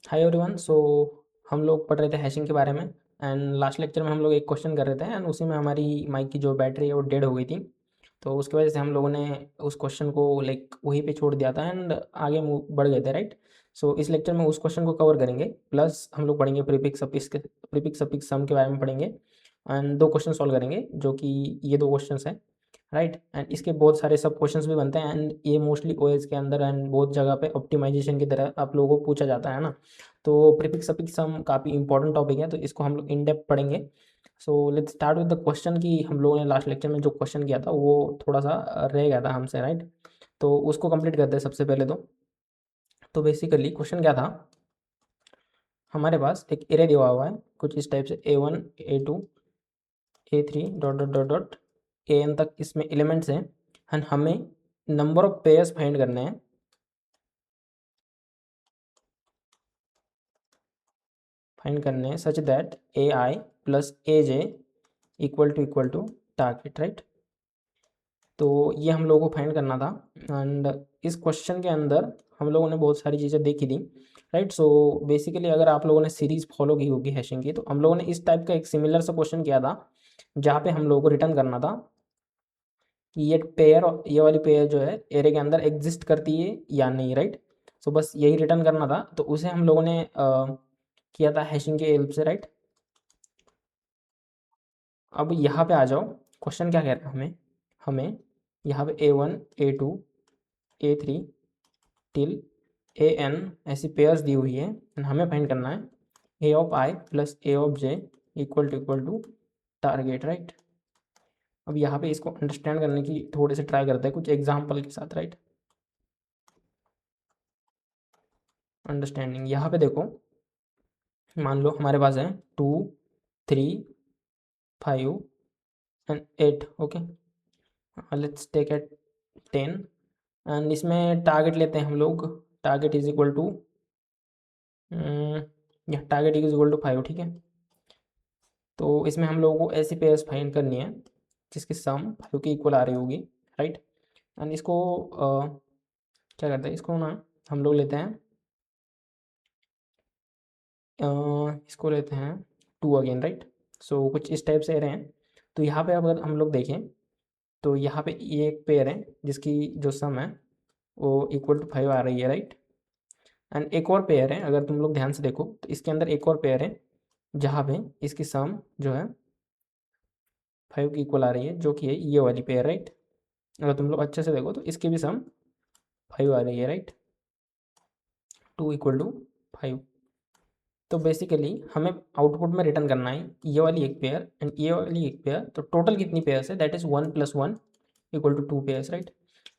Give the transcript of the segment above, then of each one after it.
Hi everyone. सो हम लोग पढ़ रहे थे हैशिंग के बारे में एंड लास्ट लेक्चर में हम लोग एक क्वेश्चन कर रहे थे एंड उसी में हमारी माइक की जो बैटरी है वो डेड हो गई थी। तो उसकी वजह से हम लोगों ने उस क्वेश्चन को लाइक वहीं पे छोड़ दिया था एंड आगे बढ़ गए थे, राइट। सो इस लेक्चर में उस क्वेश्चन को कवर करेंगे, प्लस हम लोग पढ़ेंगे प्रीफिक्स सफिक्स सम के बारे में पढ़ेंगे एंड दो क्वेश्चन सॉल्व करेंगे, जो कि ये दो क्वेश्चन हैं, राइट। एंड इसके बहुत सारे सब क्वेश्चंस भी बनते हैं एंड ये मोस्टली ओएस के अंदर एंड बहुत जगह पे ऑप्टिमाइजेशन की तरह आप लोगों को पूछा जाता है ना। तो प्रीफिक्स सफिक्स सम काफ़ी इंपॉर्टेंट टॉपिक है, तो इसको हम लोग इन डेप्थ पढ़ेंगे। So let's start with the question कि हम लोगों ने लास्ट लेक्चर में जो क्वेश्चन किया था वो थोड़ा सा रह गया था हमसे, राइट। तो उसको कंप्लीट करते हैं सबसे पहले तो बेसिकली क्वेश्चन क्या था, हमारे पास एक एरे दिया हुआ है कुछ इस टाइप से A1 A2 A3 dot dot dot dot AN तक इसमें एलिमेंट्स हैं एंड हमें नंबर ऑफ पेयर्स फाइंड करने हैं। Such that AI plus AJ equal to target, right. तो ये हम लोगों को फाइंड करना था एंड इस क्वेश्चन के अंदर हम लोगों ने बहुत सारी चीज़ें देखी थी, राइट। सो बेसिकली अगर आप लोगों ने सीरीज फॉलो की होगी हैशिंग की, तो हम लोगों ने इस टाइप का एक सिमिलर सा क्वेश्चन किया था जहाँ पे हम लोगों को रिटर्न करना था कि ये पेयर, ये वाली पेयर जो है एरे के अंदर एग्जिस्ट करती है या नहीं, राइट। सो बस यही रिटर्न करना था, तो उसे हम लोगों ने किया था हैशिंग के हेल्प से, राइट। अब यहाँ पे आ जाओ, क्वेश्चन क्या कह रहा है हमें हमें यहाँ पे A1 A2 A3 till AN ऐसी पेयर्स दी हुई है एंड हमें फाइंड करना है A of I plus A of J equal to target, right. अब यहाँ पे इसको अंडरस्टैंड करने की थोड़े से ट्राई करते हैं कुछ एग्जाम्पल के साथ, राइट। अंडरस्टैंडिंग यहाँ पे देखो, मान लो हमारे पास है 2 3 5 and 8, okay. Let's take at 10 and इसमें टारगेट लेते हैं हम लोग। टारगेट इज इक्वल टू या टारगेट इज इक्वल टू 5, ठीक है। तो इसमें हम लोगों को ऐसी पेयर्स फाइंड करनी है जिसकी सम 5 के इक्वल आ रही होगी, राइट। एंड इसको क्या करते हैं, इसको ना हम लोग लेते हैं इसको लेते हैं 2 अगेन, राइट। सो कुछ इस टाइप से रहे हैं। तो यहाँ पे अगर हम लोग देखें तो यहाँ पे ये एक पेयर है जिसकी जो सम है वो इक्वल टू 5 आ रही है, राइट। एंड एक और पेयर है, अगर तुम लोग ध्यान से देखो तो इसके अंदर एक और पेयर है जहाँ पे इसकी सम जो है 5 की इक्वल आ रही है, जो कि है ये वाली पेयर, राइट। अगर तुम लोग अच्छे से देखो तो इसकी भी सम 5 आ रही है, राइट। 2 equal to 5। तो बेसिकली हमें आउटपुट में रिटर्न करना है ये वाली एक पेयर एंड ये वाली एक पेयर, तो टोटल कितनी पेयर्स है, that is 1 plus 1 equal to 2 pairs, right.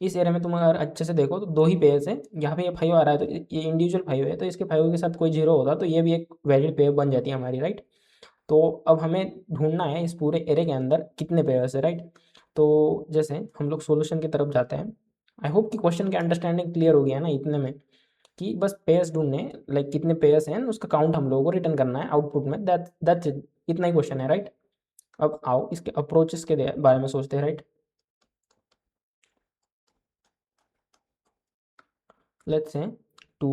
इस एरिया में तुम अगर अच्छे से देखो तो दो ही पेयर्स है, यहाँ पे ये 5 आ रहा है तो ये इंडिविजुअल 5 है, तो इसके 5 के साथ कोई जीरो होता तो ये भी एक वैलिड पेयर बन जाती है हमारी, राइट। तो अब हमें ढूंढना है इस पूरे एरे के अंदर कितने पेयर्स है, राइट। तो जैसे हम लोग सॉल्यूशन की तरफ जाते हैं। आई होप कि क्वेश्चन की अंडरस्टैंडिंग क्लियर हो गया ना इतने में, कि बस पेयर्स ढूंढने, लाइक कितने पेयर्स हैं उसका काउंट हम लोगों को रिटर्न करना है आउटपुट में, दैट्स इट, इतना ही क्वेश्चन है, राइट। अब आओ इसके अप्रोचेस के बारे में सोचते हैं, right. Let's say 2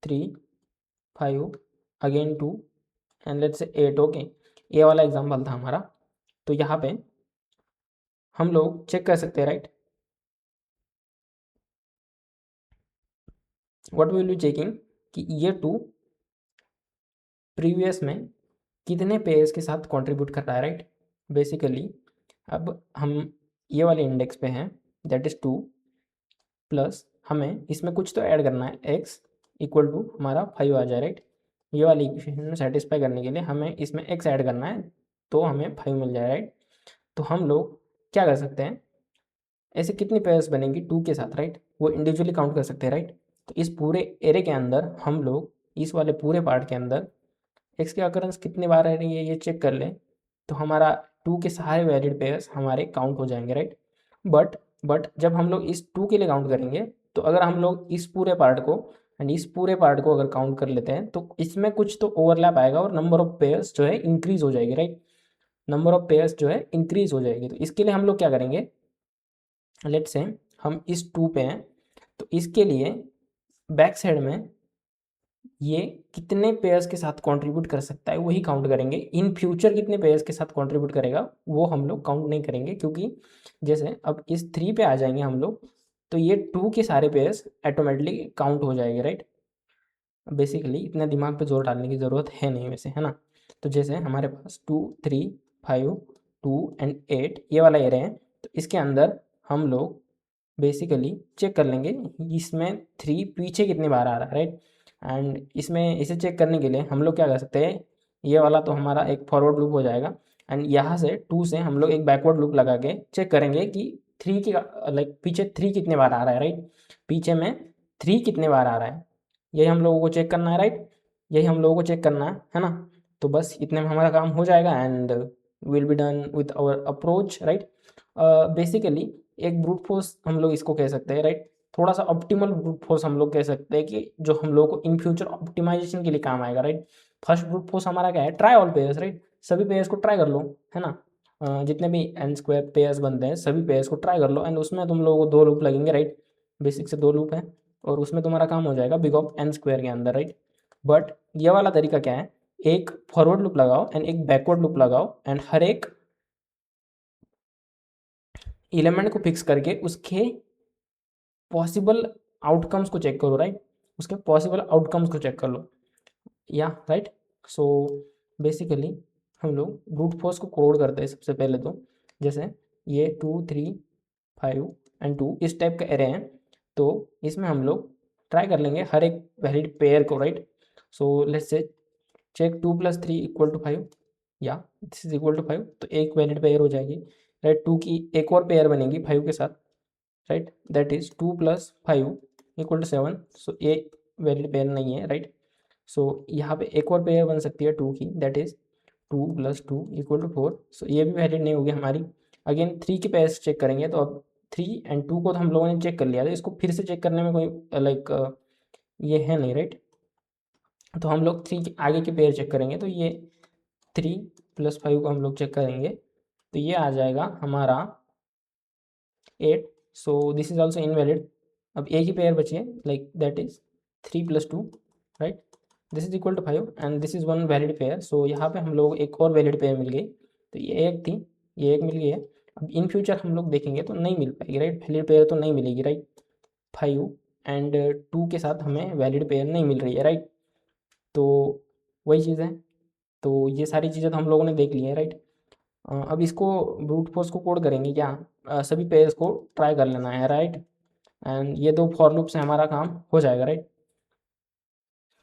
3 5 again 2 and let's say 8, okay. ये वाला एग्जाम्पल था हमारा। तो यहाँ पे हम लोग चेक कर सकते हैं, right. What will be checking कि ये 2 प्रीवियस में कितने पेयर्स के साथ कंट्रीब्यूट कर रहा है, राइट। बेसिकली अब हम ये वाले इंडेक्स पे हैं, दैट इज़ 2 प्लस हमें इसमें कुछ तो ऐड करना है, x इक्वल टू हमारा 5 आ जाए, राइट। ये वाली इक्वेशन सेटिस्फाई करने के लिए हमें इसमें x ऐड करना है तो हमें 5 मिल जाए, राइट। तो हम लोग क्या कर सकते हैं, ऐसे कितनी पेयर्स बनेंगी 2 के साथ, राइट, वो इंडिविजुअली काउंट कर सकते हैं, राइट। तो इस पूरे एरे के अंदर हम लोग इस वाले पूरे पार्ट के अंदर एक्स की अकरेंस कितनी बार आ रही है ये चेक कर लें, तो हमारा 2 के सारे वैलिड पेयर्स हमारे काउंट हो जाएंगे, राइट। बट बट जब हम लोग इस 2 के लिए काउंट करेंगे, तो अगर हम लोग इस पूरे पार्ट को एंड इस पूरे पार्ट को अगर काउंट कर लेते हैं तो इसमें कुछ तो ओवरलैप आएगा और नंबर ऑफ पेयर्स जो है इंक्रीज हो जाएगी, राइट। नंबर ऑफ पेयर्स जो है इंक्रीज हो जाएगी। तो इसके लिए हम लोग क्या करेंगे, लेट्स से हम इस 2 पे हैं तो इसके लिए बैक साइड में ये कितने पेयर्स के साथ कंट्रीब्यूट कर सकता है वही काउंट करेंगे। इन फ्यूचर कितने पेयर्स के साथ कंट्रीब्यूट करेगा वो हम लोग काउंट नहीं करेंगे, क्योंकि जैसे अब इस 3 पे आ जाएंगे हम लोग, तो ये 2 के सारे पेयर्स ऑटोमेटिकली काउंट हो जाएंगे, राइट। बेसिकली इतना दिमाग पे जोर डालने की ज़रूरत है नहीं वैसे, है ना। तो जैसे हमारे पास 2 3 5 2 एंड 8 ये वाला एरे है, तो इसके अंदर हम लोग बेसिकली चेक कर लेंगे इसमें 3 पीछे कितनी बार आ रहा है, राइट। एंड इसमें इसे चेक करने के लिए हम लोग क्या कर सकते हैं, ये वाला तो हमारा एक फॉरवर्ड लूप हो जाएगा, एंड यहाँ से 2 से हम लोग एक बैकवर्ड लूप लगा के चेक करेंगे कि 3 की लाइक पीछे 3 कितने बार आ रहा है, राइट। पीछे में 3 कितने बार आ रहा है, यही हम लोगों को चेक करना है, राइट। यही हम लोगों को चेक करना है ना। तो बस इतने में हमारा काम हो जाएगा and will be done with our approach, right. Basically एक ब्रूट फोर्स हम लोग इसको कह सकते हैं, राइट। थोड़ा सा ऑप्टिमल ब्रूट फोर्स हम लोग कह सकते हैं कि जो हम लोग को इन फ्यूचर ऑप्टिमाइजेशन के लिए काम आएगा, राइट। फर्स्ट ब्रूट फोर्स हमारा क्या है, ट्राई ऑल पेयर्स, राइट। सभी पेयर्स को ट्राई कर लो, है ना। जितने भी एन स्क्वायर पेयर्स बनते हैं सभी पेयर्स को ट्राई कर लो, एंड उसमें तुम लोगों को 2 लूप लगेंगे, राइट। बेसिक से 2 लूप है और उसमें तुम्हारा काम हो जाएगा बिग ऑफ एन स्क्वायर के अंदर, राइट। बट ये वाला तरीका क्या है, एक फॉरवर्ड लूप लगाओ एंड एक बैकवर्ड लूप लगाओ, एंड हर एक एलिमेंट को फिक्स करके उसके पॉसिबल आउटकम्स को चेक करो, राइट। उसके पॉसिबल आउटकम्स को चेक कर लो, या राइट। सो बेसिकली हम लोग ब्रूट फोर्स को कोड करते हैं सबसे पहले तो, जैसे ये 2 3 5 एंड 2 इस टाइप का एरे हैं, तो इसमें हम लोग ट्राई कर लेंगे हर एक वैलिड पेयर को, right. So let's say check 2 + 3 = 5, या दिस इज इक्वल टू 5, तो एक वैलिड पेयर हो जाएगी, राइट। 2 की एक और पेयर बनेगी 5 के साथ, राइट। दैट इज 2 + 5 = 7, सो ये वैलिड पेयर नहीं है, राइट। सो यहाँ पे एक और पेयर बन सकती है 2 की, दैट इज 2 + 2 = 4, सो ये भी वैलिड नहीं होगी हमारी। अगेन 3 के पेयर्स चेक करेंगे, तो अब 3 एंड 2 को तो हम लोगों ने चेक कर लिया, तो इसको फिर से चेक करने में कोई लाइक ये है नहीं, राइट। तो हम लोग 3 के आगे के पेयर चेक करेंगे, तो ये 3 + 5 को हम लोग चेक करेंगे, तो ये आ जाएगा हमारा 8, so this is also invalid. अब एक ही पेयर बची है, like that is 3 + 2, right. This is equal to 5 and this is one valid pair, so यहाँ पे हम लोग एक और वैलिड पेयर मिल गई, तो ये एक थी, ये एक मिल गई है। अब इन फ्यूचर हम लोग देखेंगे तो नहीं मिल पाएगी, राइट। वैलिड पेयर तो नहीं मिलेगी, राइट। 5 एंड 2 के साथ हमें वैलिड पेयर नहीं मिल रही है, राइट। तो वही चीज़ है, तो ये सारी चीज़ें तो हम लोगों ने देख ली हैं, राइट। अब इसको ब्रूट फोर्स को कोड करेंगे क्या, सभी पेयर्स को ट्राई कर लेना है, राइट। एंड ये 2 फॉर लूप से हमारा काम हो जाएगा, राइट।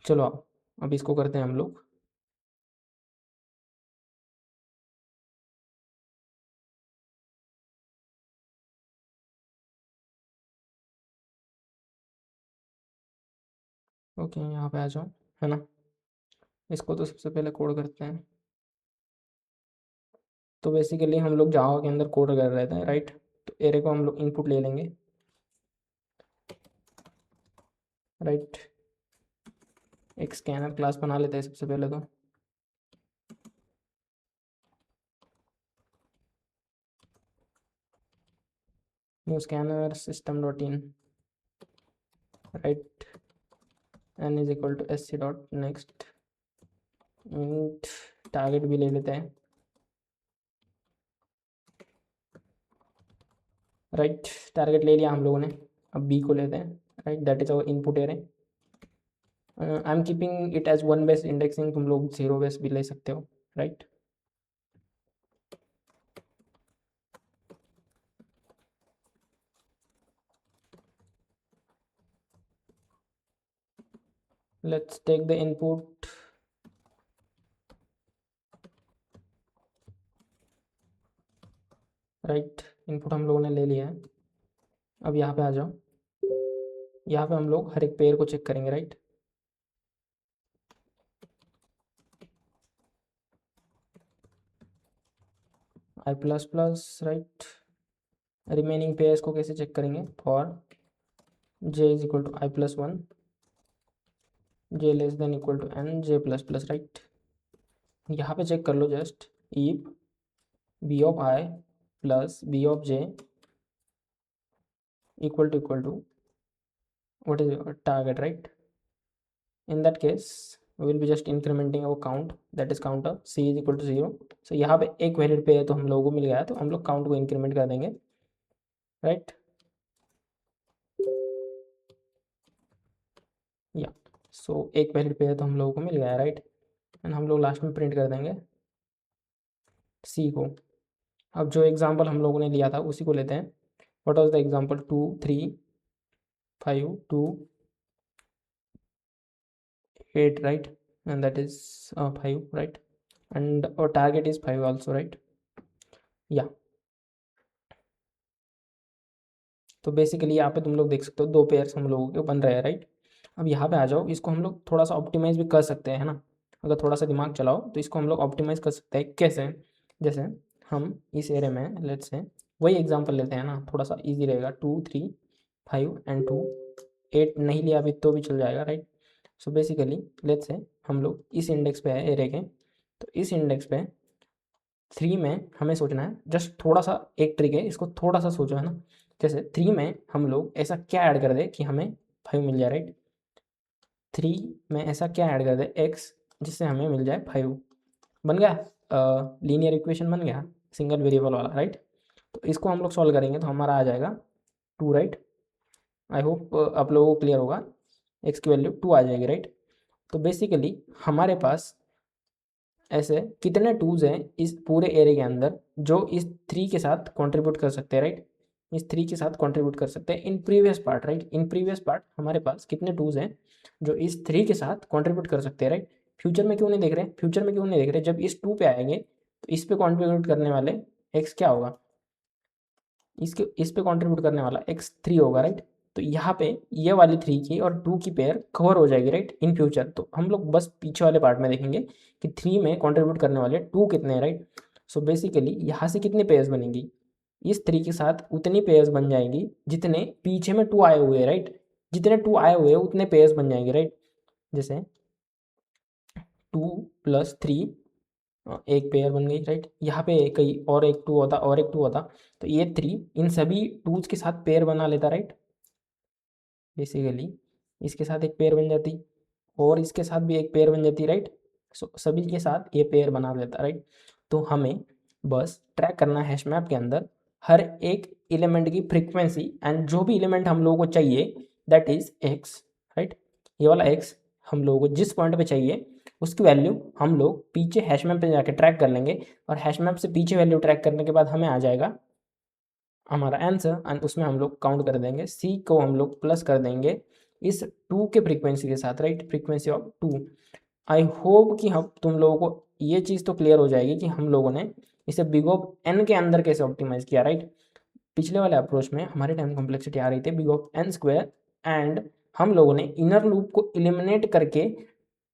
चलो अब इसको करते हैं हम लोग। ओके यहाँ पे आ जाओ, है ना। इसको तो सबसे पहले कोड करते हैं। तो बेसिकली हम लोग जावा के अंदर कोड कर रहे थे, राइट। तो एरे को हम लोग इनपुट ले लेंगे, राइट। एक स्कैनर क्लास बना लेते हैं सबसे पहले तो। New Scanner system.in, right. n is equal to sc.next int, target भी ले लेते हैं, राइट। टारगेट ले लिया हम लोगों ने, अब बी को लेते हैं, right. That is our input array. I am keeping it as 1 base indexing, तुम लोग 0 बेस भी ले सकते हो, right. Let's take the input, right. Input हम लोगों ने ले लिया है। अब यहाँ पे आ जाओ, यहाँ पे हम लोग हर एक पेयर को चेक करेंगे, right. i++, right. Remaining pairs को कैसे चेक करेंगे, for j is equal to i+1, j less than equal to n j++, right. यहाँ पे चेक कर लो just, if b of i plus b of j equal to what is your target, right. in that case we will be just incrementing our count, that is counter c is equal to 0. so यहाँ पे एक valid pair तो हम लोगों को मिल गया है, तो हम लोग काउंट को इंक्रीमेंट कर देंगे, राइट। या सो एक वैलिड पेयर तो हम लोगों को मिल गया है, राइट। एंड हम लोग लास्ट में प्रिंट कर देंगे सी को। अब जो एग्जांपल हम लोगों ने लिया था उसी को लेते हैं। What was the example? 2 3 5 2 8, right? And that is 5, right? And our target is 5 also, right? Yeah. तो बेसिकली यहाँ पे तुम लोग देख सकते हो 2 पेयर्स हम लोगों के बन रहे हैं, राइट। अब यहाँ पे आ जाओ, इसको हम लोग थोड़ा सा ऑप्टिमाइज भी कर सकते हैं, है ना। अगर थोड़ा सा दिमाग चलाओ तो इसको हम लोग ऑप्टिमाइज कर सकते हैं। कैसे? जैसे हम इस एरे में लेट्स से वही एग्जांपल लेते हैं ना, थोड़ा सा इजी रहेगा। 2 3 5 एंड 2 8 नहीं लिया अभी तो भी चल जाएगा, right. So basically let's say हम लोग इस इंडेक्स पे है एरे के, तो इस इंडेक्स पे 3 में हमें सोचना है, जस्ट थोड़ा सा एक ट्रिक है, इसको थोड़ा सा सोचो, है ना। जैसे 3 में हम लोग ऐसा क्या ऐड कर दे कि हमें 5 मिल जाए, राइट। 3 में ऐसा क्या ऐड कर दे एक्स जिससे हमें मिल जाए 5। बन गया लीनियर इक्वेशन, बन गया सिंगल वेरिएबल वाला, राइट। तो इसको हम लोग सॉल्व करेंगे तो हमारा आ जाएगा 2, राइट। आई होप आप लोगों को क्लियर होगा। एक्स की वैल्यू 2 आ जाएगी, राइट। तो बेसिकली हमारे पास ऐसे कितने टूज हैं इस पूरे एरे के अंदर जो इस 3 के साथ कंट्रीब्यूट कर सकते हैं, राइट। इस 3 के साथ कंट्रीब्यूट कर सकते हैं in previous part, right. In previous part हमारे पास कितने टूज हैं जो इस 3 के साथ कंट्रीब्यूट कर सकते हैं, राइट। फ्यूचर में क्यों नहीं देख रहे? फ्यूचर में क्यों नहीं देख रहे? जब इस 2 पे आएंगे तो इस पे कंट्रीब्यूट करने वाले एक्स क्या होगा? इसके इस पे कंट्रीब्यूट करने वाला एक्स 3 होगा, राइट। तो यहाँ पे ये वाली 3 की और 2 की पेयर कवर हो जाएगी, राइट, इन फ्यूचर। तो हम लोग बस पीछे वाले पार्ट में देखेंगे कि 3 में कंट्रीब्यूट करने वाले 2 कितने हैं, राइट। सो बेसिकली यहाँ से कितनी पेयर्स बनेंगी? इस 3 के साथ उतनी पेयर्स बन जाएंगी जितने पीछे में 2 आए हुए हैं, राइट। जितने 2 आए हुए हैं उतने पेयर्स बन जाएंगे, राइट। जैसे 2 + 3 एक पेयर बन गई, राइट। यहाँ पे कहीं और एक 2 होता और एक 2 होता तो ये 3 इन सभी टूज के साथ पेयर बना लेता, राइट। बेसिकली इसके साथ एक पेयर बन जाती और इसके साथ भी एक पेयर बन जाती, राइट। सो सभी के साथ ये पेयर बना लेता, राइट। तो हमें बस ट्रैक करना है हैश मैप के अंदर हर एक एलिमेंट की फ्रीक्वेंसी एंड जो भी एलिमेंट हम लोगों को चाहिए दैट इज एक्स, राइट। ये वाला एक्स हम लोगों को जिस पॉइंट पे चाहिए उसकी वैल्यू हम लोग पीछे हैश मैप पे जाके ट्रैक कर लेंगे और हैश मैप से पीछे वैल्यू ट्रैक करने के बाद हमें आ जाएगा हमारा आंसर एंड उसमें हम लोग काउंट कर देंगे। सी को हम लोग प्लस कर देंगे इस 2 के फ्रीक्वेंसी के साथ, right, frequency of 2। I hope कि हम तुम लोगों को ये चीज़ तो क्लियर हो जाएगी कि हम लोगों ने इसे बिग ऑफ एन के अंदर कैसे ऑप्टिमाइज किया, राइट। पिछले वाले अप्रोच में हमारे टाइम कॉम्प्लेक्सिटी आ रही थी big of N square and हम लोगों ने इनर लूप को एलिमिनेट करके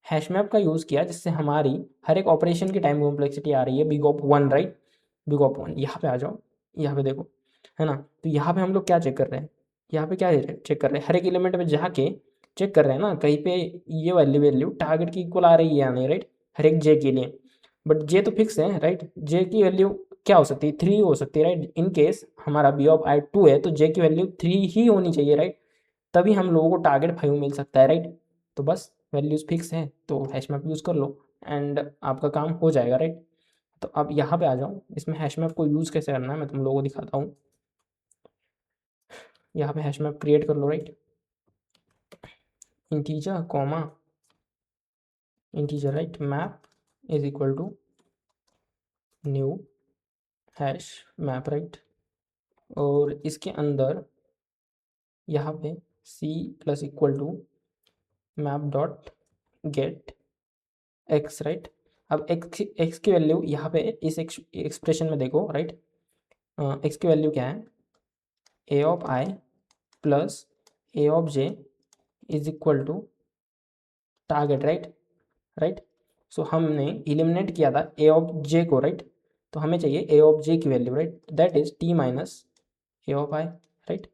हैश मैप का यूज़ किया जिससे हमारी हर एक ऑपरेशन की टाइम कॉम्प्लेक्सिटी आ रही है big of 1, right. Big of 1 यहाँ पे आ जाओ, यहाँ पे देखो, है ना। तो यहाँ पे हम लोग क्या चेक कर रहे हैं? यहाँ पे क्या चेक कर रहे हैं? हर एक एलिमेंट में जाके चेक कर रहे हैं ना कहीं पे ये वाली वैल्यू टारगेट की इक्वल आ रही है या नहीं, राइट, हर एक जे के लिए। बट जे तो फिक्स है, राइट। जे की वैल्यू क्या हो सकती है? 3 हो सकती है, राइट। इन केस हमारा बी ऑफ आई 2 है तो जे की वैल्यू 3 ही होनी चाहिए, राइट। तभी हम लोगों को टारगेट 5 मिल सकता है, राइट। तो बस वैल्यूज़ फिक्स है तो हैश मैप यूज़ कर लो एंड आपका काम हो जाएगा, राइट। तो अब यहाँ पे आ जाओ, इसमें हैश मैप को यूज़ कैसे करना है मैं तुम लोगों को दिखाता हूँ। यहाँ पे हैश मैप क्रिएट कर लो, right. Integer comma integer, right, map is equal to new hash map, right. और इसके अंदर यहाँ पे c plus equal to map dot get x, right. अब एक्स की वैल्यू यहाँ पे इस एक्सप्रेशन में देखो, राइट। एक्स की वैल्यू क्या है? A of i plus a of j is equal to target, right, right. So हमने इलिमिनेट किया था ए ऑफ जे को, राइट। तो हमें चाहिए ए ऑफ जे की value, right, that is T minus A of I, right,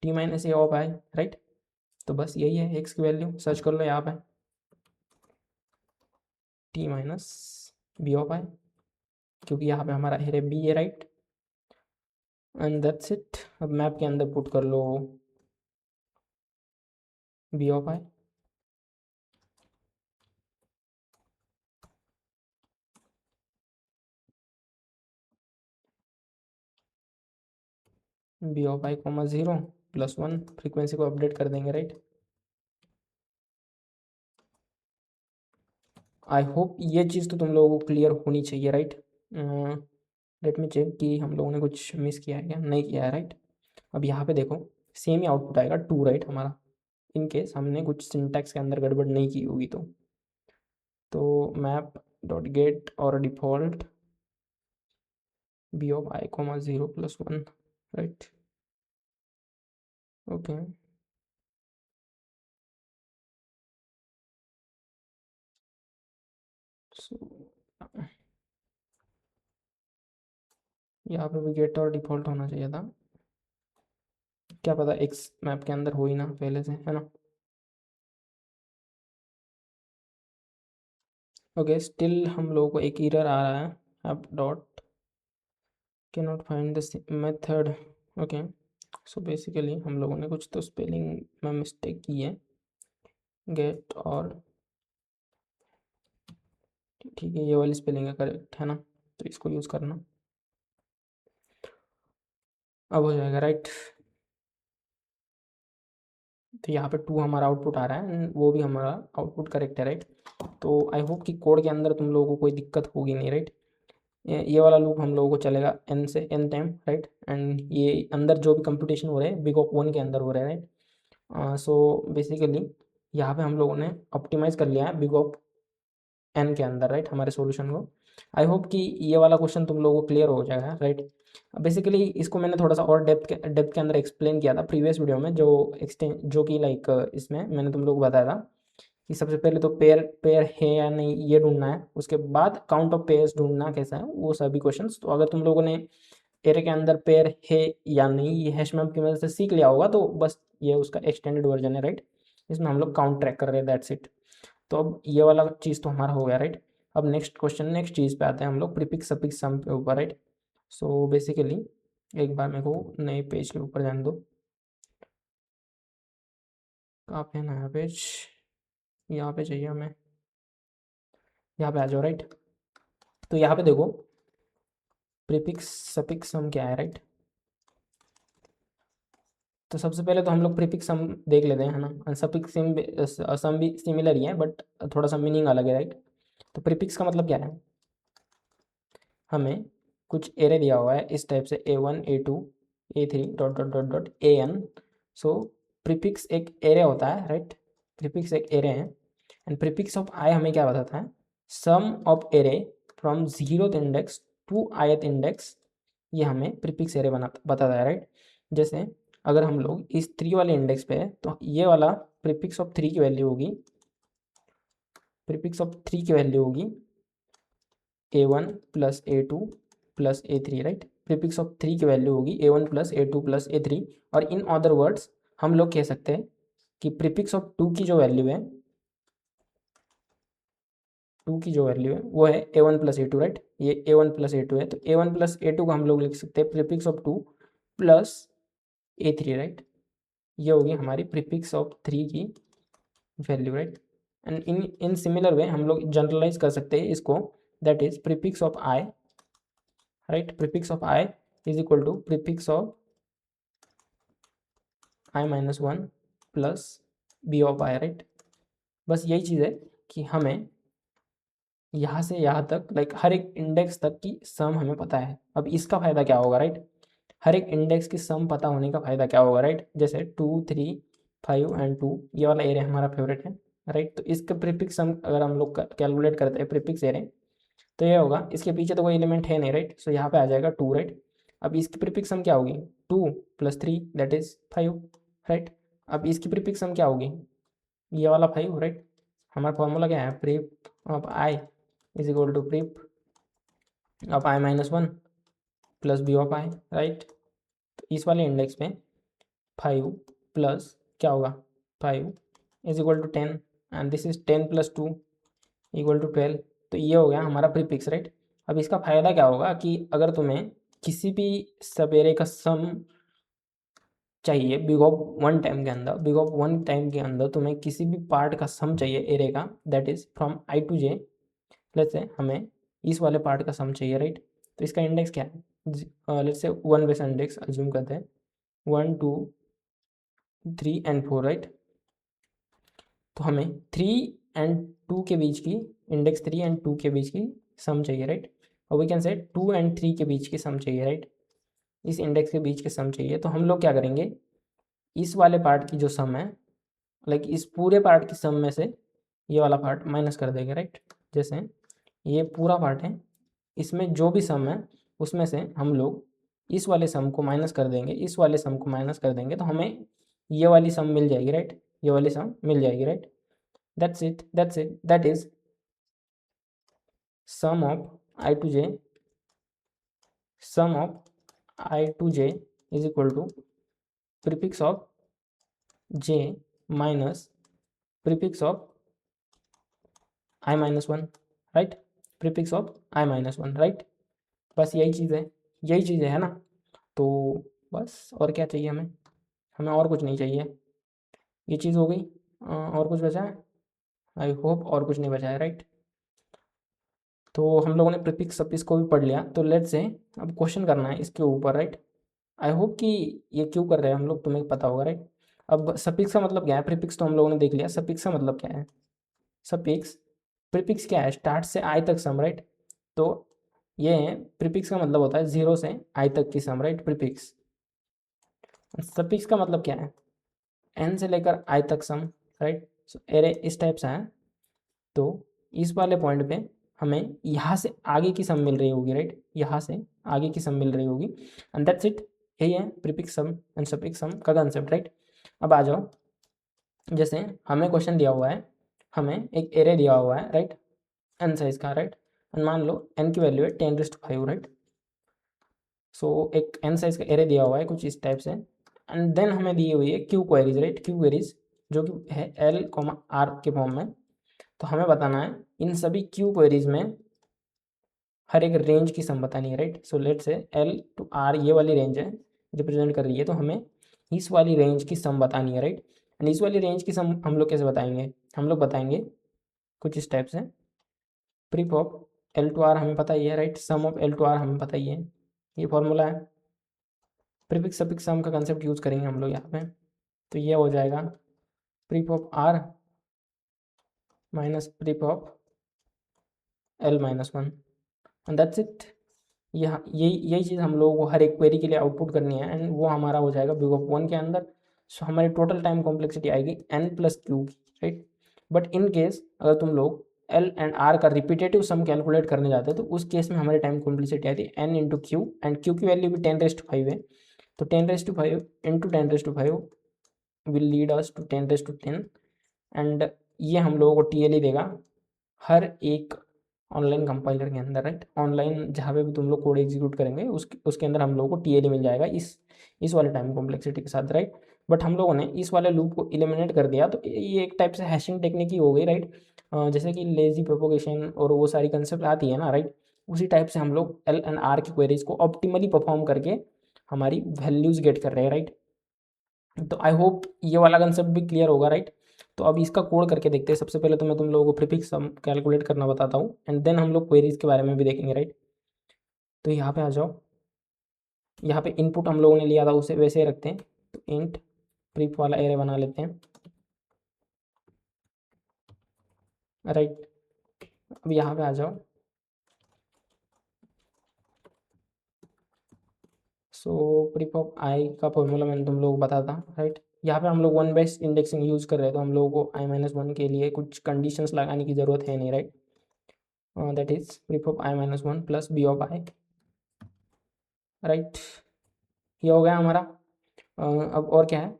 T minus A of I, right. तो बस यही है एक्स की वैल्यू, सर्च कर लो यहाँ पे t minus b of i, क्योंकि यहाँ पे हमारा एरे बी है, राइट। And that's it. अब मैप के अंदर पुट कर लो b of i b of i comma 0 plus 1, frequency को अपडेट कर देंगे, राइट। आई होप ये चीज़ तो तुम लोगों को क्लियर होनी चाहिए, राइट। लेट मी चेक कि हम लोगों ने कुछ मिस किया है क्या, नहीं किया है, राइट। अब यहाँ पे देखो सेम ही आउटपुट आएगा 2, राइट हमारा, इन केस हमने कुछ सिंटैक्स के अंदर गड़बड़ नहीं की होगी तो map dot get or default b of i comma 0 plus 1, right. Okay, so यहाँ पे भी गेट और डिफ़ॉल्ट होना चाहिए था, क्या पता एक्स मैप के अंदर हो ही ना पहले से, है ना। ओके, स्टिल हम लोगों को एक एरर आ रहा है, app dot can not find the method. Okay, so basically हम लोगों ने कुछ तो स्पेलिंग में मिस्टेक की है, गेट और ठीक है, ये वाली स्पेलिंग है करेक्ट, है ना, तो इसको यूज़ करना, अब हो जाएगा, राइट। तो यहाँ पे 2 हमारा आउटपुट आ रहा है एंड वो भी हमारा आउटपुट करेक्ट है, राइट। तो आई होप कि कोड के अंदर तुम लोगों को कोई दिक्कत होगी नहीं, राइट। ये वाला लूप हम लोगों को चलेगा n से n टाइम, राइट। एंड ये अंदर जो भी कंप्यूटेशन हो रहे हैं बिग ऑफ 1 के अंदर हो रहे हैं, राइट। सो बेसिकली यहाँ पे हम लोगों ने ऑप्टिमाइज़ कर लिया है बिग ऑफ n के अंदर, राइट, हमारे सॉल्यूशन को। आई होप कि ये वाला क्वेश्चन तुम लोगों को क्लियर हो जाएगा, राइट। बेसिकली इसको मैंने थोड़ा सा और डेप्थ के अंदर एक्सप्लेन किया था प्रीवियस वीडियो में, जो कि लाइक इसमें मैंने तुम लोग को बताया था कि सबसे पहले तो पेयर पेयर है या नहीं ये ढूंढना है, उसके बाद काउंट ऑफ पेयर्स ढूंढना कैसा है, वो सभी क्वेश्चंस। तो अगर तुम लोगों ने एरे के अंदर पेयर है या नहीं ये हैश मैप की मदद से सीख लिया होगा तो बस ये उसका एक्सटेंडेड वर्जन है, राइट। इसमें हम लोग काउंट ट्रैक कर रहे हैं, दैट्स इट। तो अब ये वाला चीज़ तो हमारा हो गया, राइट। अब नेक्स्ट क्वेश्चन, नेक्स्ट चीज़ पे आते हैं हम लोग, प्रीफिक्स सफिक्स सम के ऊपर, राइट। सो बेसिकली एक बार मेरे को नए पेज के ऊपर जाने दो, कहाँ पे है नया पेज, यहाँ पे चाहिए हमें, यहाँ पे आ जाओ, राइट। तो यहाँ पे देखो प्रीफिक्स सफिक्स सम क्या है, राइट। तो सबसे पहले तो हम लोग प्रीफिक्स सम देख लेते हैं, है ना। सफिक्स सम भी सिमिलर ही है बट थोड़ा सा मीनिंग अलग है, राइट। तो प्रीफिक्स का मतलब क्या है, हमें कुछ एरे दिया हुआ है इस टाइप से A1 A2 A3 dot dot dot dot AN। So prefix एक एरे होता है, राइट। प्रीफिक्स एक एरे है एंड प्रीफिक्स ऑफ आई हमें क्या बताता है, sum of array from 0th index to ith index, ये हमें प्रीफिक्स एरे बताता है, राइट। जैसे अगर हम लोग इस 3 वाले इंडेक्स पे है तो ये वाला प्रीफिक्स ऑफ 3 की वैल्यू होगी, प्रीफिक्स ऑफ 3 की वैल्यू होगी A1 plus A2 plus A3, right. Prefix of 3 की वैल्यू होगी A1 plus A2 plus A3। और इन अदर वर्ड्स हम लोग कह सकते हैं कि प्रीफिक्स ऑफ 2 की जो वैल्यू है, 2 की जो वैल्यू है वो है A1 प्लस A2, राइट। ये A1 प्लस A2 है तो A1 प्लस A2 को हम लोग लिख सकते हैं prefix of 2 plus A3, right. ये होगी हमारी प्रीफिक्स ऑफ 3 की value, right. And in similar way हम लोग जनरलाइज कर सकते हैं इसको, that is prefix of I, right. Prefix of I is equal to prefix of I minus 1 plus B of I, right. बस यही चीज़ है कि हमें यहाँ से यहाँ तक लाइक हर एक इंडेक्स तक की सम हमें पता है। अब इसका फ़ायदा क्या होगा, राइट। हर एक इंडेक्स की सम पता होने का फ़ायदा क्या होगा, राइट। जैसे 2 3 5 एंड 2 ये वाला एरे हमारा फेवरेट है, राइट। तो इसका प्रीफिक्स सम अगर हम लोग कैलकुलेट करते हैं प्रीफिक्स एरे, तो ये होगा, इसके पीछे तो कोई एलिमेंट है नहीं, राइट। सो यहाँ पे आ जाएगा 2, राइट। अब इसकी प्रीफिक्स सम क्या होगी, 2 प्लस 3 दैट इज 5, राइट। अब इसकी प्रीफिक्स सम क्या होगी, ये वाला 5, राइट। हमारा फॉर्मूला क्या है, pref of I is equal to pref of I minus 1 plus B of I, right. तो इस वाले इंडेक्स में 5 प्लस क्या होगा, 5 is equal to 10 and this is 10 plus 2 equal to 12। तो ये हो गया हमारा प्रीफिक्स, राइट। अब इसका फ़ायदा क्या होगा कि अगर तुम्हें किसी भी सब एरे का सम चाहिए बिग ऑफ 1 टाइम के अंदर, बिग ऑफ 1 टाइम के अंदर तुम्हें किसी भी पार्ट का सम चाहिए एरे का, that is from I to J, let's say हमें इस वाले पार्ट का सम चाहिए, राइट। तो इसका इंडेक्स क्या है, let's say 1 base index assume करते हैं 1 2 3 एंड 4 राइट। तो हमें 3 एंड 2 के बीच की, इंडेक्स 3 एंड 2 के बीच की सम चाहिए राइट। और वी कैन से 2 एंड 3 के बीच की सम चाहिए राइट। इस इंडेक्स के बीच की सम चाहिए। तो हम लोग क्या करेंगे, इस वाले पार्ट की जो सम है, लाइक इस पूरे पार्ट की सम में से ये वाला पार्ट माइनस कर देंगे राइट। जैसे ये पूरा पार्ट है, इसमें जो भी सम है उसमें से हम लोग इस वाले सम को माइनस कर देंगे, इस वाले सम को माइनस कर देंगे, तो हमें ये वाली सम मिल जाएगी राइट। ये वाली सम मिल जाएगी right. That's it that is sum of I to J, sum of I to J is equal to prefix of J minus prefix of I minus one right. Prefix of I minus one right. बस यही चीज़ है, यही चीज़ है ना। तो बस और क्या चाहिए हमें, हमें और कुछ नहीं चाहिए। ये चीज़ हो गई। और कुछ बचा है? आई होप और कुछ नहीं बचा है राइट। तो हम लोगों ने प्रीफिक्स सफिक्स को भी पढ़ लिया। तो लेट्स से अब क्वेश्चन करना है इसके ऊपर राइट। आई होप कि ये क्यों कर रहे हैं हम लोग तुम्हें पता होगा राइट। अब सफिक्स का मतलब क्या है, प्रीफिक्स तो हम लोगों ने देख लिया, सफिक्स का मतलब क्या है। सफिक्स, प्रीफिक्स क्या है, स्टार्ट से आई तक सम राइट। तो ये है प्रीफिक्स का मतलब होता है 0 से आई तक की सम राइट, प्रीफिक्स। सफिक्स का मतलब क्या है, एन से लेकर आई तक सम राइट। सो एरे इस टाइप से है। तो इस वाले पॉइंट पे हमें यहाँ से आगे की सम मिल रही होगी राइट, यहाँ से आगे की सम मिल रही होगी। एंड दैट्स इट, यही है प्रीफिक्स सम एंड सफिक्स सम का कंसेप्ट राइट। अब आ जाओ, जैसे हमें क्वेश्चन दिया हुआ है, हमें एक एरे दिया हुआ है राइट, एन साइज का राइट। एंड मान लो एन की वैल्यू है 10⁵ राइट। सो एक एन साइज का एरे दिया हुआ है कुछ इस टाइप से। एंड देन हमें दी हुई है Q queries right, Q queries जो कि है एल आर के फॉर्म में। तो हमें बताना है इन सभी क्यू क्वेरीज में हर एक रेंज की सम बतानी है राइट। सो लेट से एल टू आर ये वाली रेंज है, रिप्रेजेंट कर रही है, तो हमें इस वाली रेंज की सम बतानी है राइट। एंड इस वाली रेंज की सम हम लोग कैसे बताएंगे, हम लोग बताएंगे कुछ इस टाइप से। Pref of L to R हमें पता ही है right, sum of L to R हमें पता ही है, ये फॉर्मूला है। प्रीफिक्स सफिक्स सम का कंसेप्ट यूज़ करेंगे हम लोग यहाँ पे। तो ये हो जाएगा pref of r minus pref of l minus one, and that's it. यह यही चीज़ हम लोगों को हर एक क्वेरी के लिए आउटपुट करनी है, एंड वो हमारा हो जाएगा बिग ऑफ वन के अंदर। सो हमारी टोटल टाइम कॉम्प्लेक्सिटी आएगी एन प्लस क्यू की राइट। बट इन केस अगर तुम लोग एल एंड आर का रिपीटेटिव सम कैलकुलेट करने जाते हो तो उस केस में हमारी टाइम कॉम्प्लेक्सिटी आती है N into Q, and Q की वैल्यू भी 10⁵ है। तो 10⁵ into 10⁵ will lead us to 10⁻10। And ये हम लोगों को टीएलई देगा हर एक ऑनलाइन कंपाइलर के अंदर राइट। ऑनलाइन जहाँ पे भी तुम लोग कोड एग्जीक्यूट करेंगे उसके अंदर हम लोगों को टीएलई मिल जाएगा इस वाले टाइम कॉम्प्लेक्सिटी के साथ राइट। बट हम लोगों ने इस वाले लूप को इलिमिनेट कर दिया, तो ये एक टाइप से हैशिंग टेक्निक ही हो गई राइट। जैसे कि लेजी प्रोपोगेशन और वो सारी कंसेप्ट आती है ना राइट, उसी टाइप से हम लोग एल एंड आर की क्वेरीज को ऑप्टिमली परफॉर्म करके हमारी वैल्यूज गेट कर रहे हैं राइट। तो आई होप ये वाला कंसेप्ट भी क्लियर होगा राइट। तो अब इसका कोड करके देखते हैं। सबसे पहले तो मैं तुम लोगों को प्रीफिक्स सम कैलकुलेट करना बताता हूँ, एंड देन हम लोग क्वेरीज के बारे में भी देखेंगे राइट। तो यहाँ पे आ जाओ, यहाँ पे इनपुट हम लोगों ने लिया था उसे वैसे ही रखते हैं। तो इंट प्रीफ वाला एरे बना लेते हैं राइट। अब यहाँ पे आ जाओ, सो प्रीफ ऑफ आई का फॉर्मूला मैंने तुम लोगों को बताता राइट। यहाँ पे हम लोग वन बेस्ट इंडेक्सिंग यूज़ कर रहे हैं, तो हम लोगों को आई माइनस वन के लिए कुछ कंडीशंस लगाने की ज़रूरत है नहीं right. That is pref of I minus one plus B of I right. ये हो गया हमारा। अब और क्या है,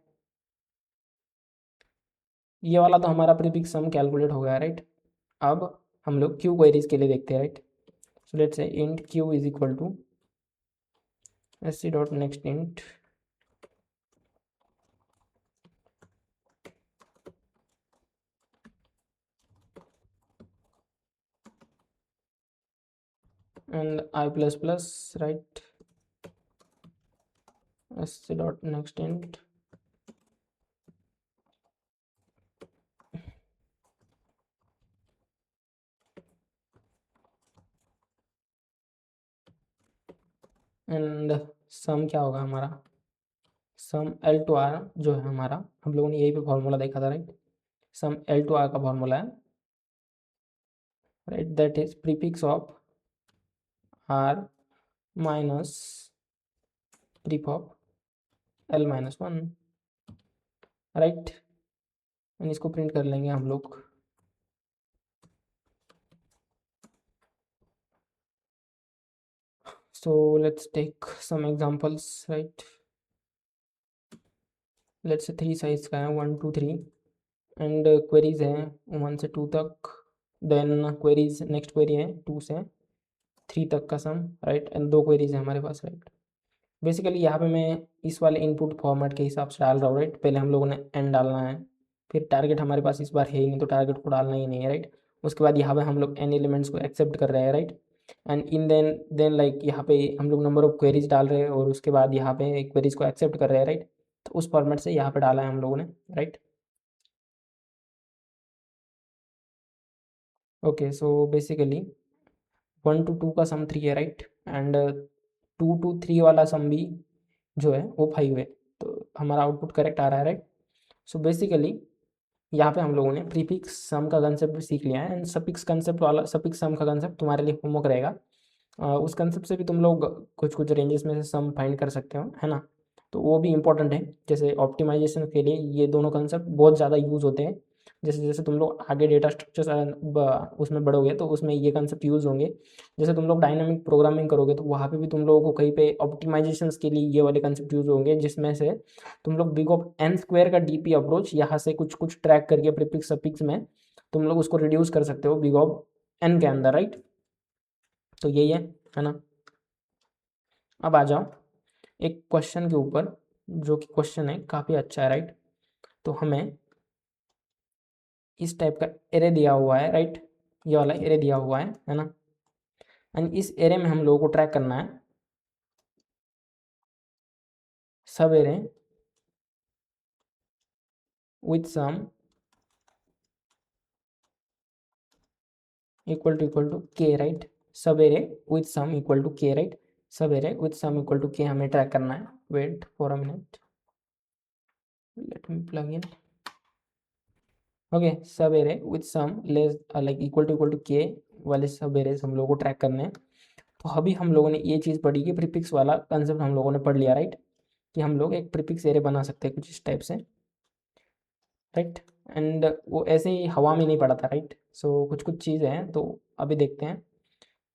ये वाला तो हमारा प्रीफिक्स सम कैलकुलेट हो गया राइट। अब हम लोग क्यू क्वेरीज के लिए देखते हैं right. So let's say int Q is equal to S C dot next int and I plus plus right, S C dot next int and sum क्या होगा हमारा, सम एल टू आर जो है हमारा, हम लोगों ने यही पे फॉर्मूला देखा था, right. Sum l to r का फॉर्मूला है, right, that is prefix of r minus pref of l minus one, right. इसको प्रिंट कर लेंगे हम लोग। So let's take some examples, right? Let's say 3 size का है, 1 2 3 एंड क्वेरीज हैं 1 से 2 तक। देन क्वेरीज, नेक्स्ट क्वेरी है 2 से 3 तक का सम, राइट। एंड 2 क्वेरीज हैं हमारे पास, राइट। बेसिकली यहाँ पे मैं इस वाले इनपुट फॉर्मेट के हिसाब से डाल रहा हूँ, राइट। पहले हम लोगों ने एन डालना है, फिर टारगेट हमारे पास इस बार है ही नहीं तो टारगेट को डालना ही नहीं है, राइट। उसके बाद यहाँ पे हम लोग एन एलिमेंट्स को एक्सेप्ट कर रहे हैं, right. And in then like यहाँ पे हम लोग नंबर ऑफ क्वेरीज डाल रहे हैं और उसके बाद यहाँ पे क्वेरीज को एक्सेप्ट कर रहे हैं, राइट। तो उस फॉर्मेट से यहाँ पे डाला है हम लोगों ने, right. Okay, so basically 1 to 2 का सम 3 है, राइट। एंड 2 to 3 वाला सम भी जो है वो 5 है। तो हमारा आउटपुट करेक्ट आ रहा है, राइट। सो बेसिकली यहाँ पे हम लोगों ने प्रीफिक्स सम का कंसेप्ट भी सीख लिया है एंड सफिक्स कंसेप्ट वाला, सफिक्स सम का कंसेप्ट तुम्हारे लिए होमवर्क रहेगा। उस कंसेप्ट से भी तुम लोग कुछ कुछ रेंजेस में से सम फाइंड कर सकते हो, है ना। तो वो भी इंपॉर्टेंट है। जैसे ऑप्टिमाइजेशन के लिए ये दोनों कंसेप्ट बहुत ज़्यादा यूज़ होते हैं। जैसे जैसे तुम लोग आगे डेटा स्ट्रक्चर उसमें बढ़ोगे तो उसमें ये कंसेप्ट यूज़ होंगे। जैसे तुम लोग डायनामिक प्रोग्रामिंग करोगे तो वहाँ पे भी तुम लोगों को कहीं पे ऑप्टिमाइजेशंस के लिए ये वाले कंसेप्ट यूज़ होंगे, जिसमें से तुम लोग बिग ऑफ एन स्क्वायर का डीपी अप्रोच यहाँ से कुछ कुछ ट्रैक करके प्रीफिक्स सफिक्स में तुम लोग उसको रिड्यूस कर सकते हो बिग ऑफ एन के अंदर, राइट। तो यही है ना। अब आ जाओ एक क्वेश्चन के ऊपर, जो कि क्वेश्चन है काफ़ी अच्छा है, राइट। तो हमें इस टाइप का एरे दिया हुआ है, राइट। ये वाला एरे दिया हुआ है ना। एंड इस एरे में हम लोगों को ट्रैक करना है subarray with sum equal to k, right. Subarray with sum equal to k, right. Subarray with sum equal to k हमें ट्रैक करना है। Wait for a minute, let me plug in. Okay, subarray with sum less like equal to k वाले सब array हम लोगों को track करने हैं। तो अभी हम लोगों ने ये चीज़ पढ़ी कि प्रीफिक्स वाला कंसेप्ट हम लोगों ने पढ़ लिया, राइट। कि हम लोग एक प्रीफिक्स एरे बना सकते हैं कुछ इस टाइप से, राइट। एंड वो ऐसे ही हवा में नहीं पड़ा था, राइट। सो कुछ कुछ चीज़ें हैं तो अभी देखते हैं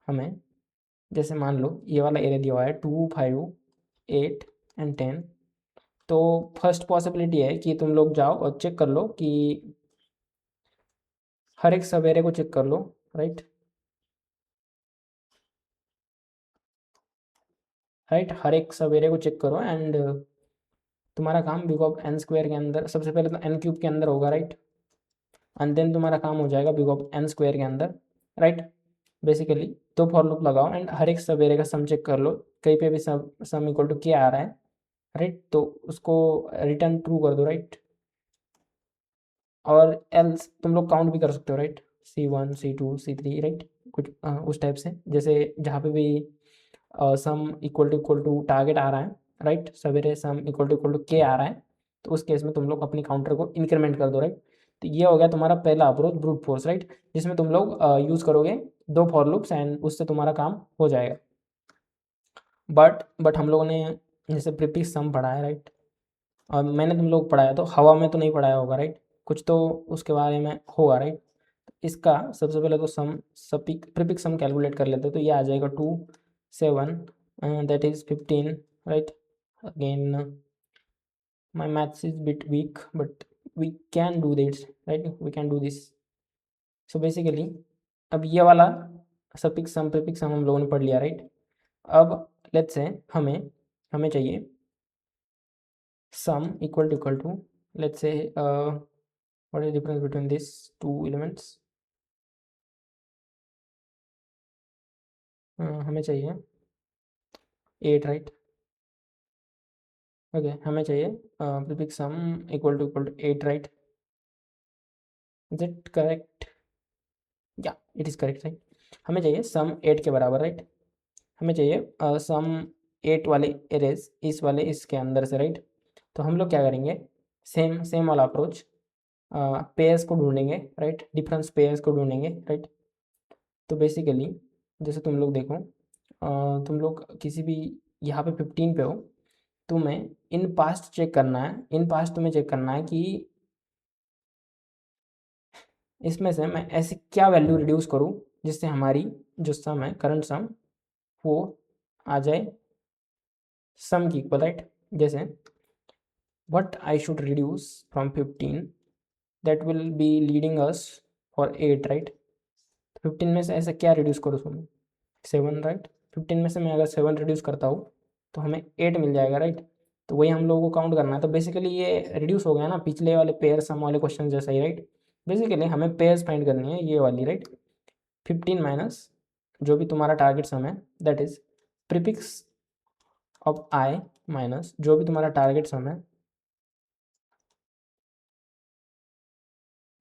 हमें। जैसे मान लो ये वाला एरे दिया हुआ है 2 5 8 एंड 10। तो फर्स्ट पॉसिबिलिटी है कि तुम लोग जाओ और चेक कर लो कि हर एक सवेरे को चेक कर लो, राइट। राइट, हर एक सवेरे को चेक करो एंड तुम्हारा काम बिग ऑफ एन स्क्वायर के अंदर सबसे पहले तो एन क्यूब के अंदर होगा, राइट। एंड देन तुम्हारा काम हो जाएगा बिग ऑफ एन स्क्वायर के अंदर, राइट। बेसिकली दो फॉर लूप लगाओ एंड हर एक सवेरे का सम चेक कर लो, कहीं पे भी सम इक्वल टू क्या आ रहा है, राइट। तो उसको रिटर्न ट्रू कर दो, राइट। और एल्स तुम लोग काउंट भी कर सकते हो, right. C1 C2 C3, right. कुछ उस टाइप से, जैसे जहाँ पे भी सम इक्वल टू टारगेट आ रहा है, राइट। सवेरे सम इक्वल टू के आ रहा है, तो उस केस में तुम लोग अपनी काउंटर को इंक्रीमेंट कर दो, राइट। तो ये हो गया तुम्हारा पहला अप्रोच ब्रूट फोर्स, राइट। जिसमें तुम लोग यूज़ करोगे दो फॉर लूप्स एंड उससे तुम्हारा काम हो जाएगा। बट हम लोगों ने जैसे प्रीफिक्स सम पढ़ा है, राइट। और मैंने तुम लोग पढ़ाया तो हवा में तो नहीं पढ़ाया होगा, राइट। कुछ तो उसके बारे में होगा, राइट। इसका सबसे पहले तो सम सपिक प्रीफिक्स सम कैलकुलेट कर लेते हैं। तो ये आ जाएगा 2 7 दैट इज 15, right. Again my maths is bit weak but we can do this, right, we can do this. So basically अब ये वाला सपिक सम प्रीफिक्स सम हम लोगों ने पढ़ लिया, राइट। अब लेट्स से हमें हमें चाहिए sum equal to let's say what is the difference between these two elements। हमें चाहिए 8, राइट। ओके, हमें चाहिए prefix sum equal to 8, right. Is it correct? या इट इज़ करेक्ट, राइट। हमें चाहिए सम 8 के बराबर, राइट। हमें चाहिए सम 8 वाले एरेज इस वाले इसके अंदर से, राइट। तो हम लोग क्या करेंगे, सेम सेम वाला अप्रोच, पेयर्स को ढूंढेंगे, राइट, डिफरेंस पेयर्स को ढूंढेंगे, राइट। तो बेसिकली जैसे तुम लोग देखो, तुम लोग किसी भी यहाँ पे 15 पे हो, तुम्हें इन पास्ट चेक करना है, इन पास्ट तुम्हें चेक करना है कि इसमें से मैं ऐसी क्या वैल्यू रिड्यूस करूँ जिससे हमारी जो सम है, करंट सम, वो आ जाए सम की इक्वल, राइट। जैसे what I should reduce from 15 that will be leading us for 8, right. 15 में से ऐसा क्या रिड्यूस करूँ उसमें, 7, राइट। 15 में से मैं अगर 7 रिड्यूस करता हूँ तो हमें 8 मिल जाएगा, राइट। तो वही हम लोगों को काउंट करना है। तो बेसिकली ये रिड्यूस हो गया ना पिछले वाले पेयर सम वाले क्वेश्चन जैसा ही, राइट। बेसिकली हमें पेयर्स फाइंड करनी है, ये वाली, राइट। 15 माइनस जो भी तुम्हारा टारगेट सम है, that is prefix of I minus जो भी तुम्हारा टारगेट सम है,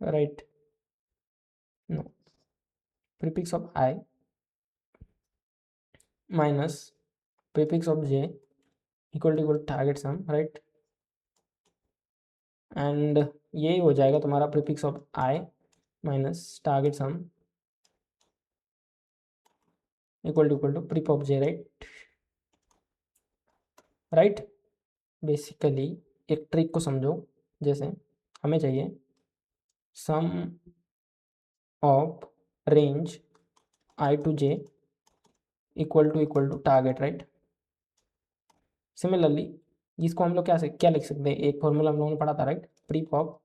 right, no, prefix of I minus prefix of j equal target sum, right. And यही हो जाएगा तुम्हारा prefix of I minus target sum equal to pref of j, right, right. Basically एक trick को समझो, जैसे हमें चाहिए sum of range i to j equal to target, right. Similarly इसको हम लोग क्या लिख सकते हैं, एक फॉर्मूला हम लोगों ने पढ़ा था, right. Pref of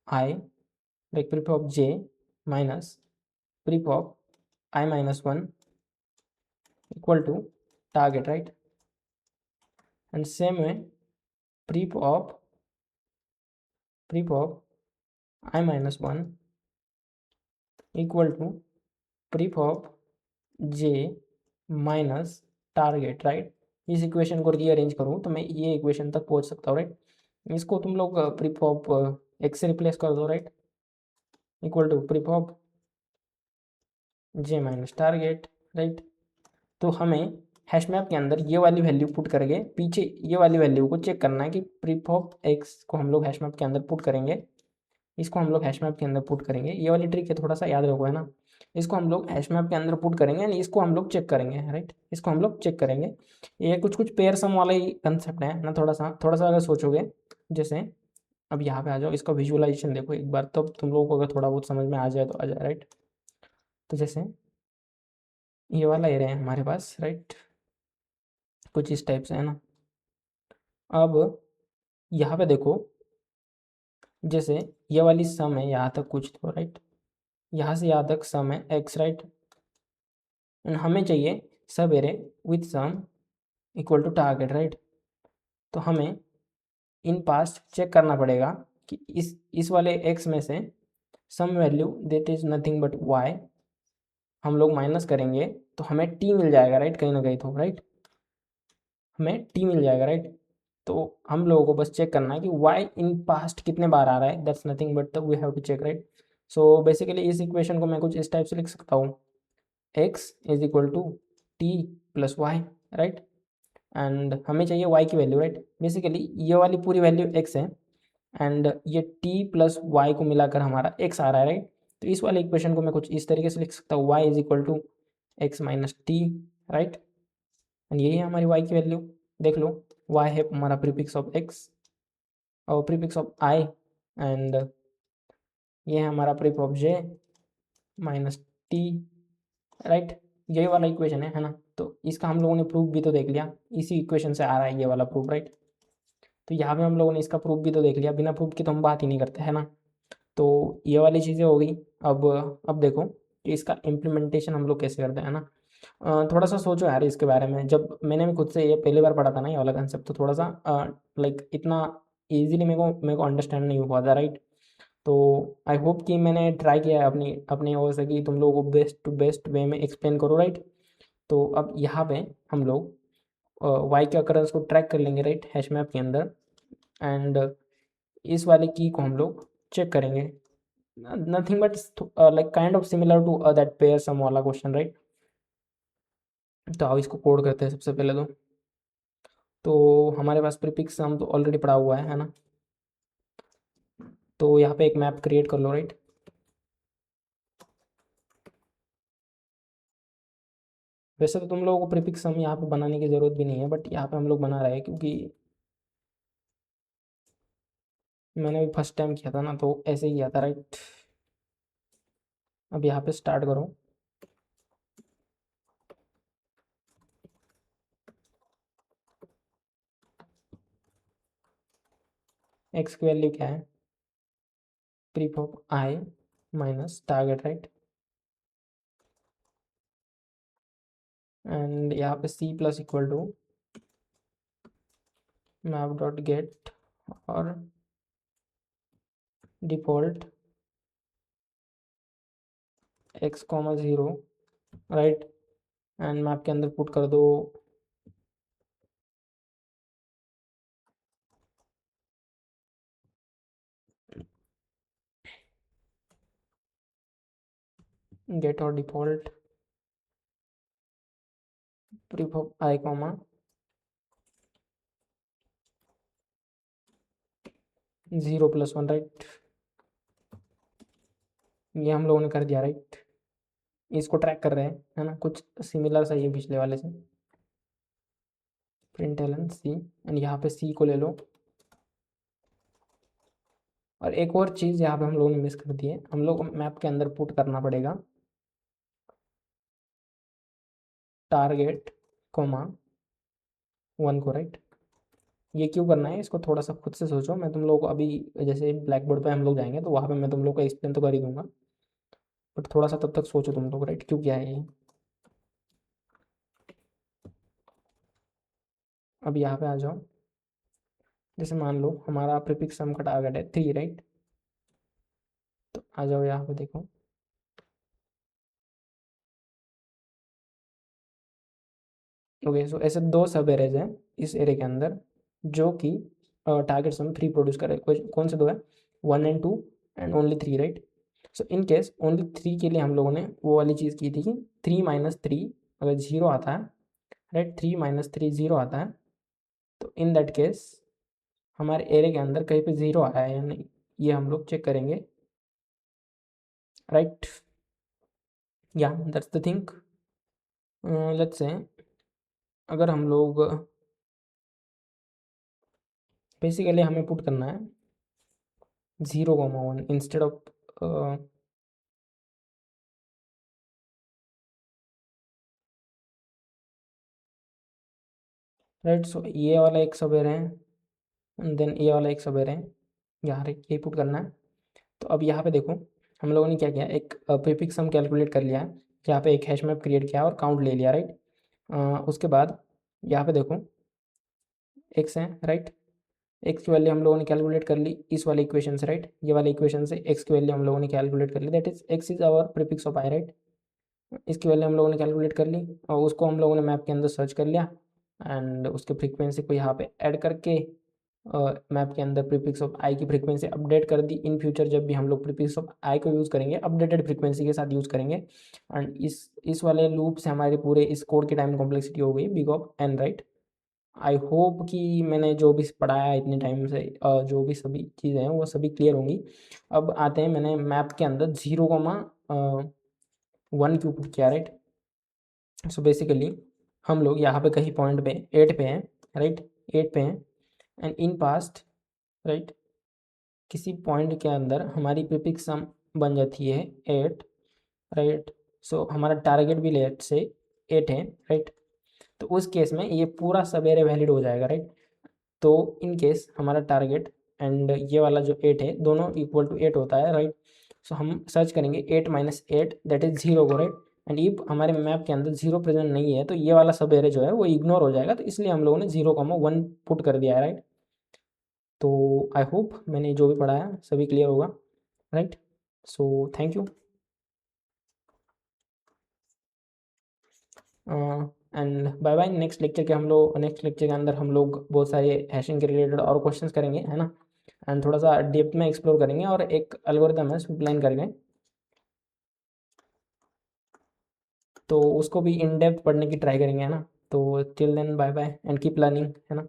i, like pref of J minus pref of I minus 1 equal to target, right. And same में pref of I minus 1 equal to pref of J minus target, right. इस equation को rearrange करूँ तो मैं ये equation तक पहुँच सकता हूँ, राइट। इसको तुम लोग प्रीफ ऑफ एक्स से रिप्लेस कर दो, right, equal to pref of J minus target, right. तो हमें हैश मैप के अंदर ये वाली वैल्यू पुट करके पीछे ये वाली वैल्यू को चेक करना है कि प्रीफ ऑफ एक्स को हम लोग हैश मैप के अंदर पुट करेंगे, इसको हम लोग हैश मैप के अंदर पुट करेंगे। ये वाली ट्रिक है, थोड़ा सा याद रखो, है ना। इसको हम लोग हैश मैप के अंदर पुट करेंगे एंड इसको हम लोग चेक करेंगे, राइट। इसको हम लोग चेक करेंगे। ये कुछ कुछ पेयर सम वाला ही कंसेप्ट है ना, थोड़ा सा अगर सोचोगे। जैसे अब यहाँ पे आ जाओ, इसका विजुअलाइजेशन देखो एक बार, तब तुम लोगों को अगर थोड़ा बहुत समझ में आ जाए तो आ जाए, राइट। तो जैसे ये वाला एरे है हमारे पास, राइट, कुछ इस टाइप से, है ना। अब यहाँ पे देखो, जैसे ये वाली सम है यहाँ तक कुछ तो, राइट, यहाँ से यहाँ तक सम है एक्स, राइट। हमें चाहिए subarray with sum equal to target, right. तो हमें इन पास्ट चेक करना पड़ेगा कि इस वाले एक्स में से sum value that is nothing but Y हम लोग माइनस करेंगे तो हमें टी मिल जाएगा, राइट, कहीं ना कहीं तो, राइट, हमें टी मिल जाएगा, राइट। तो हम लोगों को बस चेक करना है कि वाई इन पास्ट कितने बार आ रहा है, that's nothing but we have to check, right. So basically इस इक्वेशन को मैं कुछ इस टाइप से लिख सकता हूँ, X is equal to T plus Y, right. And हमें चाहिए y की वैल्यू, राइट। बेसिकली ये वाली पूरी वैल्यू x है एंड ये t प्लस वाई को मिलाकर हमारा x आ रहा है, राइट। तो इस वाले इक्वेशन को मैं कुछ इस तरीके से लिख सकता हूँ, y is equal to X minus T, right. And यही है हमारी y की वैल्यू, देख लो। y है हमारा प्रीफिक्स ऑफ x और प्रीफिक्स ऑफ i, एंड ये है हमारा pref of j minus T, right. यही वाला इक्वेशन है ना। तो इसका हम लोगों ने प्रूफ भी तो देख लिया, इसी इक्वेशन से आ रहा है ये वाला प्रूफ, राइट। तो यहाँ पे हम लोगों ने इसका प्रूफ भी तो देख लिया, बिना प्रूफ की तो हम बात ही नहीं करते, है ना। तो ये वाली चीज़ें हो गई। अब देखो कि इसका इम्प्लीमेंटेशन हम लोग कैसे करते हैं ना। थोड़ा सा सोचो यार इसके बारे में, जब मैंने भी खुद से ये पहली बार पढ़ा था ना ये वाला कंसेप्ट, तो थोड़ा सा लाइक इतना ईजिली मेरे को अंडरस्टैंड नहीं हो पाता, राइट। तो आई होप कि मैंने ट्राई किया है अपनी अपनी ओर से कि तुम लोगों को बेस्ट टू बेस्ट वे में एक्सप्लेन करो, राइट। तो अब यहाँ पे हम लोग वाई के अकरेंस को ट्रैक कर लेंगे, राइट, हैश मैप के अंदर। एंड इस वाले की को हम लोग चेक करेंगे, nothing but like kind of similar to that pair sum वाला क्वेश्चन, राइट। तो आओ इसको कोड करते हैं सबसे पहले। तो हमारे पास प्रीफिक्स सम तो ऑलरेडी पड़ा हुआ है ना। तो यहाँ पे एक मैप क्रिएट कर लो, राइट। वैसे तो तुम लोगों को प्रीफिक्स सम यहाँ पे बनाने की ज़रूरत भी नहीं है, बट यहाँ पे हम लोग बना रहे हैं क्योंकि मैंने भी फर्स्ट टाइम किया था ना, तो ऐसे ही किया था, राइट। अब यहाँ पे स्टार्ट करो। एक्स की वैल्यू क्या है? Pref of I minus target, right. And यहाँ पे c plus equal to map dot get or default x comma zero, right. And map के अंदर पुट कर दो get or default pref of i comma zero plus one, right. ये हम लोगों ने कर दिया, राइट। इसको ट्रैक कर रहे हैं, है ना, कुछ सिमिलर सा ये पिछले वाले से। प्रिंट एलन सी, एंड यहाँ पे सी को ले लो। और एक और चीज़ यहाँ पे हम लोगों ने मिस कर दी है, हम लोग मैप के अंदर पुट करना पड़ेगा टारगेट कॉमा वन को, राइट। ये क्यों करना है इसको थोड़ा सा खुद से सोचो, मैं तुम लोगों को अभी जैसे ब्लैक बोर्ड पे हम लोग जाएंगे तो वहाँ पे मैं तुम लोग को एक्सप्लेन तो कर ही दूंगा, बट थोड़ा सा तब तक सोचो तुम लोग, राइट, क्यों क्या है ये। अब यहाँ पे आ जाओ। जैसे मान लो हमारा प्रीफिक्स सम का टारगेट है थ्री, राइट। तो आ जाओ यहाँ पे देखो। ओके, सो ऐसे दो सब एरेज हैं इस एरे के अंदर जो कि टारगेट सम थ्री प्रोड्यूस करे। कौन से दो है? One and two and only three, right. So in case only three के लिए हम लोगों ने वो वाली चीज़ की थी कि थ्री माइनस थ्री अगर जीरो आता है, right, three minus three zero आता है, तो इन दैट केस हमारे एरे के अंदर कहीं पे जीरो आया है या नहीं, ये हम लोग चेक करेंगे, राइट। या that's the thing. Let's say अगर हम लोग बेसिकली हमें पुट करना है zero comma one instead of right. So ये वाला एक सब एरे है एंड देन ये वाला एक सब एरे है, यहाँ ये पुट करना है। तो अब यहाँ पे देखो हम लोगों ने क्या किया, एक प्रीफिक्स हम कैलकुलेट कर लिया है, यहाँ पे एक हैश मैप क्रिएट किया और काउंट ले लिया, राइट। उसके बाद यहाँ पे देखो एक्स है, राइट। एक्स की वैल्यू हम लोगों ने कैलकुलेट कर ली इस वाले इक्वेशन से, राइट। ये वाले इक्वेशन से एक्स की वैल्यू हम लोगों ने कैलकुलेट कर ली, that is x is our prefix of I, right. इसकी वैल्यू हम लोगों ने कैलकुलेट कर ली और उसको हम लोगों ने मैप के अंदर सर्च कर लिया एंड उसके फ्रीक्वेंसी को यहाँ पे ऐड करके मैप के अंदर प्रीफिक्स ऑफ आई की फ्रीक्वेंसी अपडेट कर दी। इन फ्यूचर जब भी हम लोग प्रीफिक्स ऑफ आई को यूज़ करेंगे अपडेटेड फ्रीक्वेंसी के साथ यूज़ करेंगे। एंड इस वाले लूप से हमारे पूरे इस कोड की टाइम कॉम्प्लेक्सिटी हो गई big of N, right. I hope कि मैंने जो भी पढ़ाया इतने टाइम से जो भी सभी चीज़ें हैं वो सभी क्लियर होंगी। अब आते हैं, मैंने मैप के अंदर zero comma one Q put किया, राइट। सो बेसिकली हम लोग यहाँ पे कहीं पॉइंट पे एट पे हैं, राइट, एट पे हैं। एंड इन पास्ट, राइट, किसी पॉइंट के अंदर हमारी प्रीफिक्स सम बन जाती है एट, राइट। सो हमारा टारगेट भी लेट से एट है, राइट। तो उस केस में ये पूरा सवेरे वैलिड हो जाएगा, राइट। तो इन केस हमारा टारगेट एंड ये वाला जो एट है दोनों इक्वल टू एट होता है, राइट। सो हम सर्च करेंगे eight minus eight that is zero को, राइट। एंड ये हमारे मैप के अंदर जीरो प्रेजेंट नहीं है तो ये वाला सब एरे जो है वो इग्नोर हो जाएगा, तो इसलिए हम लोगों ने जीरो कॉमा वन पुट कर दिया है, राइट। तो आई होप मैंने जो भी पढ़ाया सभी क्लियर होगा, right. So thank you and bye bye. Next lecture के अंदर हम लोग बहुत सारे हैशिंग के रिलेटेड और क्वेश्चंस करेंगे, है ना। एंड थोड़ा सा डेप्थ में एक्सप्लोर करेंगे और एक एल्गोरिदम है उसमें प्लान करेंगे, तो उसको भी इन डेप्थ पढ़ने की ट्राई करेंगे, है ना। तो till then bye bye and keep learning, है ना?